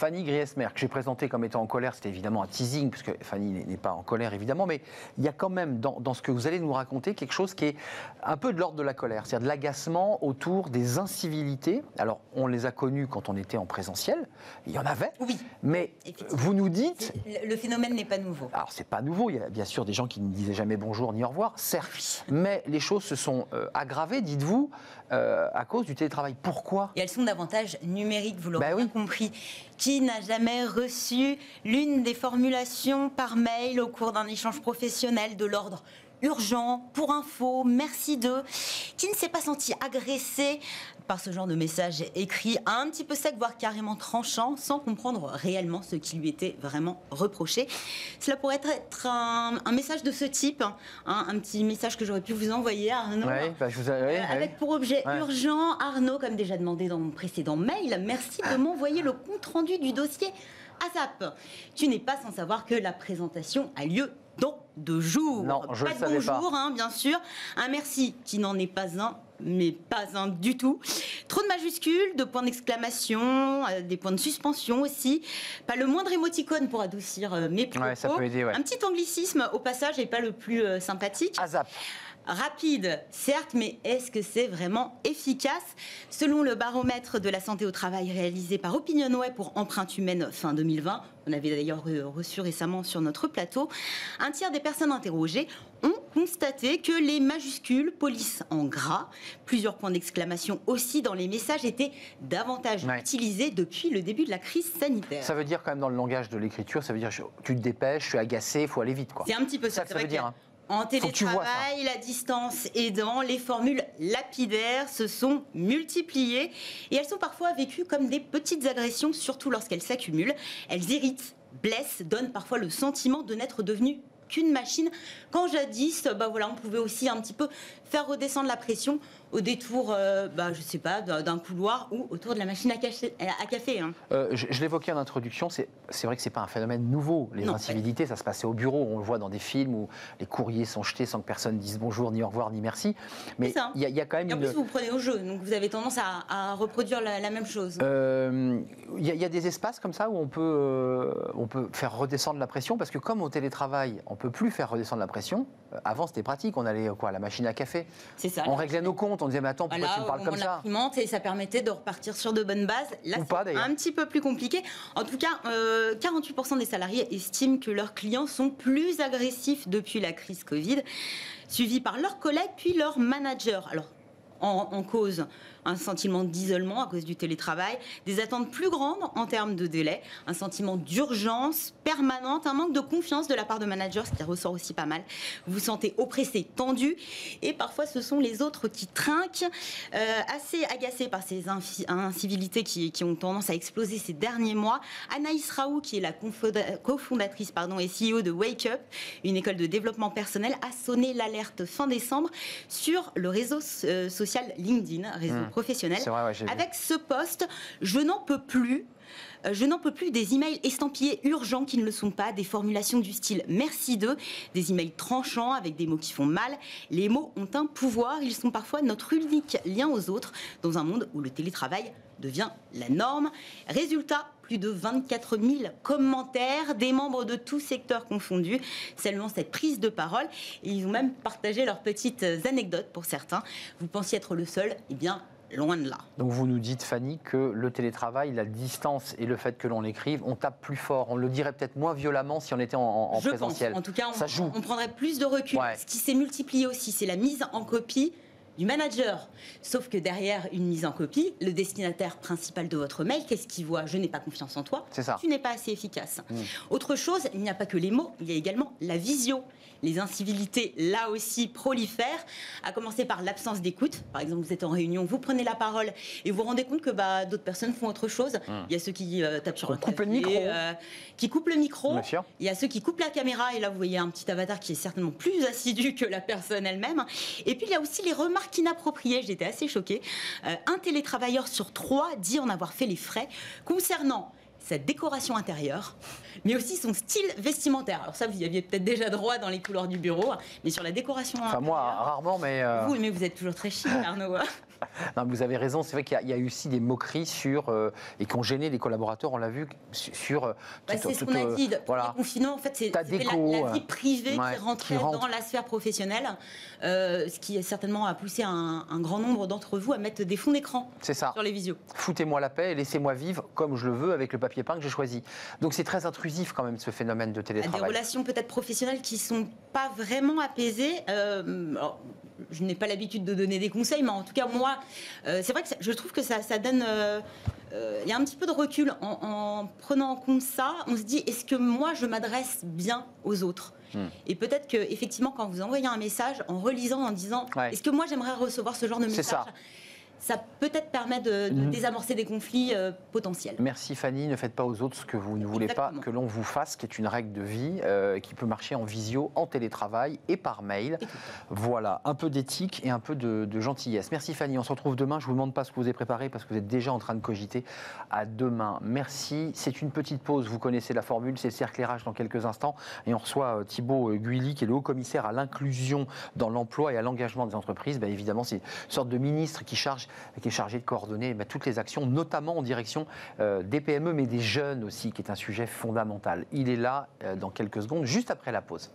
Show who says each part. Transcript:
Speaker 1: Fanny Griesmer, que j'ai présenté comme étant en colère, c'était évidemment un teasing, puisque Fanny n'est pas en colère évidemment, mais il y a quand même dans ce que vous allez nous raconter quelque chose qui est un peu de l'ordre de la colère, c'est-à-dire de l'agacement autour des incivilités. Alors, on les a connues quand on était en présentiel, il y en avait,
Speaker 2: oui,
Speaker 1: mais vous nous dites...
Speaker 2: Le phénomène n'est pas nouveau.
Speaker 1: Alors, c'est pas nouveau, il y a bien sûr des gens qui ne disaient jamais bonjour ni au revoir, certes, mais les choses se sont aggravées, dites-vous, à cause du télétravail. Pourquoi ?
Speaker 2: Et elles sont davantage numériques, vous l'aurez bien compris. Qui n'a jamais reçu l'une des formulations par mail au cours d'un échange professionnel de l'ordre urgent, pour info, merci de, qui ne s'est pas senti agressé par ce genre de message écrit un petit peu sec, voire carrément tranchant, sans comprendre réellement ce qui lui était vraiment reproché. Cela pourrait être un message de ce type, un petit message que j'aurais pu vous envoyer, Arnaud, avec pour objet urgent. Arnaud, comme déjà demandé dans mon précédent mail, merci de m'envoyer le compte-rendu du dossier ASAP. Tu n'es pas sans savoir que la présentation a lieu dans 2 jours.
Speaker 1: Non, je
Speaker 2: pas de bonjour, bien sûr. Un merci qui n'en est pas un, mais pas un du tout. Trop de majuscules, de points d'exclamation, des points de suspension aussi. Pas le moindre émoticône pour adoucir mes propos.
Speaker 1: Ouais, ça peut aider,
Speaker 2: Un petit anglicisme au passage et pas le plus sympathique.
Speaker 1: ASAP.
Speaker 2: Rapide, certes, mais est-ce que c'est vraiment efficace ? Selon le baromètre de la santé au travail réalisé par OpinionWay pour Empreinte Humaine fin 2020, on avait d'ailleurs reçu récemment sur notre plateau, un tiers des personnes interrogées ont constaté que les majuscules, police en gras, plusieurs points d'exclamation aussi dans les messages étaient davantage utilisés depuis le début de la crise sanitaire.
Speaker 1: Ça veut dire quand même dans le langage de l'écriture, ça veut dire tu te dépêches, je suis agacé, il faut aller vite, quoi.
Speaker 2: C'est un petit peu ça.
Speaker 1: Ça veut dire.
Speaker 2: En télétravail, la distance aidant, les formules lapidaires se sont multipliées et elles sont parfois vécues comme des petites agressions, surtout lorsqu'elles s'accumulent. Elles irritent, blessent, donnent parfois le sentiment de n'être devenues qu'une machine. Quand jadis, on pouvait aussi un petit peu faire redescendre la pression au détour, je sais pas, d'un couloir ou autour de la machine à café.
Speaker 1: Je l'évoquais en introduction, c'est vrai que c'est pas un phénomène nouveau. Les incivilités, ça se passait au bureau, on le voit dans des films où les courriers sont jetés sans que personne dise bonjour, ni au revoir, ni merci. Mais il y a quand même
Speaker 2: en plus, vous prenez au jeu, donc vous avez tendance à reproduire la même chose.
Speaker 1: Il y a des espaces comme ça où on peut faire redescendre la pression, parce que comme au télétravail, on peut plus faire redescendre la pression. Avant, c'était pratique, on allait à la machine à café.
Speaker 2: C'est ça.
Speaker 1: On réglait nos comptes, on disait mais attends, pourquoi tu me parles comme ça ?
Speaker 2: L'imprimante, et ça permettait de repartir sur de bonnes bases. Là, c'est un petit peu plus compliqué. En tout cas, 48% des salariés estiment que leurs clients sont plus agressifs depuis la crise Covid, suivis par leurs collègues puis leurs managers. Alors, en cause un sentiment d'isolement à cause du télétravail, des attentes plus grandes en termes de délai, un sentiment d'urgence permanente, un manque de confiance de la part de managers, ce qui ressort aussi pas mal. Vous vous sentez oppressé, tendu, et parfois ce sont les autres qui trinquent, assez agacés par ces incivilités qui ont tendance à exploser ces derniers mois. Anaïs Raoult, qui est la cofondatrice et CEO de Wake Up, une école de développement personnel, a sonné l'alerte fin décembre sur le réseau social LinkedIn, réseau professionnel.
Speaker 1: C'est vrai, j'ai vu.
Speaker 2: Avec ce post, je n'en peux plus des emails estampillés urgents qui ne le sont pas, des formulations du style merci d'eux, des emails tranchants avec des mots qui font mal. Les mots ont un pouvoir, ils sont parfois notre unique lien aux autres dans un monde où le télétravail devient la norme. Résultat, plus de 24 000 commentaires, des membres de tous secteurs confondus, saluant cette prise de parole. Et ils ont même partagé leurs petites anecdotes pour certains. Vous pensiez être le seul ? Eh bien, loin de là.
Speaker 1: Donc vous nous dites, Fanny, que le télétravail, la distance et le fait que l'on l'écrive, on tape plus fort. On le dirait peut-être moins violemment si on était en présentiel.
Speaker 2: Pense. En tout cas,
Speaker 1: ça joue.
Speaker 2: On prendrait plus de recul.
Speaker 1: Ouais.
Speaker 2: Ce qui s'est multiplié aussi, c'est la mise en copie du manager. Sauf que derrière une mise en copie, le destinataire principal de votre mail, qu'est-ce qu'il voit ? Je n'ai pas confiance en toi.
Speaker 1: C'est ça.
Speaker 2: Tu n'es pas assez efficace. Autre chose, il n'y a pas que les mots, il y a également la visio. Les incivilités, là aussi, prolifèrent, à commencer par l'absence d'écoute. Par exemple, vous êtes en réunion, vous prenez la parole et vous vous rendez compte que d'autres personnes font autre chose. Il y a ceux qui tapent sur un clavier, qui coupent le micro. Il y a ceux qui coupent la caméra et là, vous voyez un petit avatar qui est certainement plus assidu que la personne elle-même. Et puis, il y a aussi les remarques inappropriées. J'étais assez choquée. Un télétravailleur sur 3 dit en avoir fait les frais concernant sa décoration intérieure, mais aussi son style vestimentaire. Alors ça, vous y aviez peut-être déjà droit dans les couloirs du bureau, mais sur la décoration intérieure...
Speaker 1: Moi, rarement, mais...
Speaker 2: Vous êtes toujours très chic, Arnaud.
Speaker 1: Non, vous avez raison, c'est vrai qu'il y a eu aussi des moqueries sur, et qui ont gêné les collaborateurs, on l'a vu, sur...
Speaker 2: c'est ce qu'on a dit,
Speaker 1: voilà.
Speaker 2: le confinement, en fait, c'était la vie privée qui rentrait dans la sphère professionnelle, ce qui certainement a poussé un grand nombre d'entre vous à mettre des fonds d'écran sur les visios.
Speaker 1: Foutez-moi la paix et laissez-moi vivre comme je le veux avec le papier peint que j'ai choisi. Donc c'est très intrusif quand même ce phénomène de télétravail.
Speaker 2: Des relations peut-être professionnelles qui ne sont pas vraiment apaisées. Alors, je n'ai pas l'habitude de donner des conseils, mais en tout cas, moi, c'est vrai que je trouve que ça donne... Il y a un petit peu de recul en prenant en compte ça. On se dit, est-ce que moi, je m'adresse bien aux autres ? Et peut-être qu'effectivement, quand vous envoyez un message, en relisant, en disant, est-ce que moi, j'aimerais recevoir ce genre de message ? Ça peut-être permet de désamorcer des conflits potentiels.
Speaker 1: Merci Fanny, ne faites pas aux autres ce que vous ne voulez pas que l'on vous fasse, qui est une règle de vie qui peut marcher en visio, en télétravail et par mail. Voilà, un peu d'éthique et un peu de gentillesse. Merci Fanny, on se retrouve demain. Je ne vous demande pas ce que vous avez préparé parce que vous êtes déjà en train de cogiter. À demain. Merci, c'est une petite pause, vous connaissez la formule, c'est le cercle RH dans quelques instants. Et on reçoit Thibaut Guilly, qui est le haut-commissaire à l'inclusion dans l'emploi et à l'engagement des entreprises. Bien évidemment, c'est une sorte de ministre qui est chargé de coordonner toutes les actions, notamment en direction des PME, mais des jeunes aussi, qui est un sujet fondamental. Il est là dans quelques secondes, juste après la pause.